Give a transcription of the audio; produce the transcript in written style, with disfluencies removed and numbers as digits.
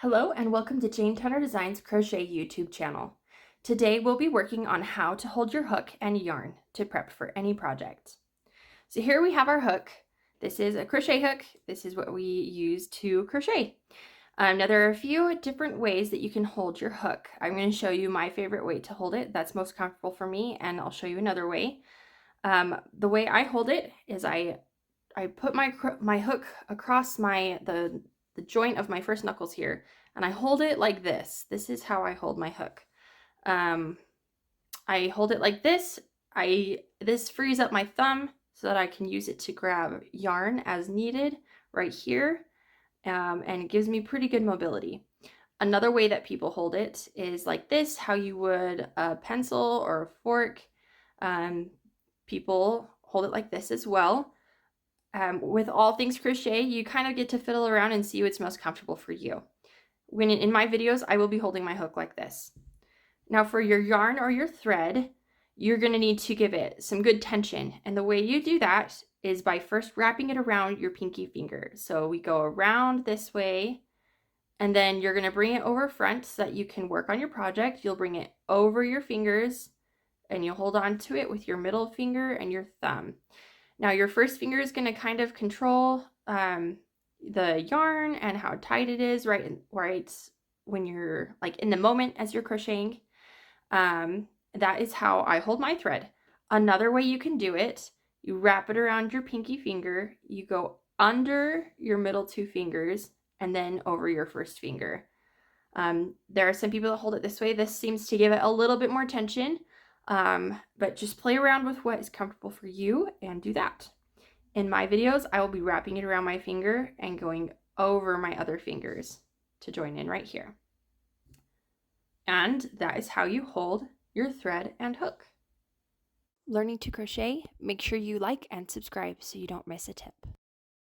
Hello and welcome to Jane Turner Designs Crochet YouTube channel. Today we'll be working on how to hold your hook and yarn to prep for any project. So here we have our hook. This is a crochet hook. This is what we use to crochet. Now there are a few different ways that you can hold your hook. I'm going to show you my favorite way to hold it. That's most comfortable for me, and I'll show you another way. The way I hold it is I put my hook across the joint of my first knuckles here, and I hold it like this. This is how I hold my hook. I hold it like this. This frees up my thumb so that I can use it to grab yarn as needed right here, and it gives me pretty good mobility. Another way that people hold it is like this, how you would a pencil or a fork. People hold it like this as well. With all things crochet, you kind of get to fiddle around and see what's most comfortable for you. When in my videos, I will be holding my hook like this. Now for your yarn or your thread, you're going to need to give it some good tension. And the way you do that is by first wrapping it around your pinky finger. So we go around this way, and then you're going to bring it over front so that you can work on your project. You'll bring it over your fingers, and you'll hold on to it with your middle finger and your thumb. Now your first finger is going to kind of control the yarn and how tight it is right when you're like in the moment as you're crocheting. That is how I hold my thread. Another way you can do it, you wrap it around your pinky finger, you go under your middle two fingers, and then over your first finger. There are some people that hold it this way. This seems to give it a little bit more tension. But just play around with what is comfortable for you and do that. In my videos, I will be wrapping it around my finger and going over my other fingers to join in right here. And that is how you hold your thread and hook. Learning to crochet? Make sure you like and subscribe so you don't miss a tip.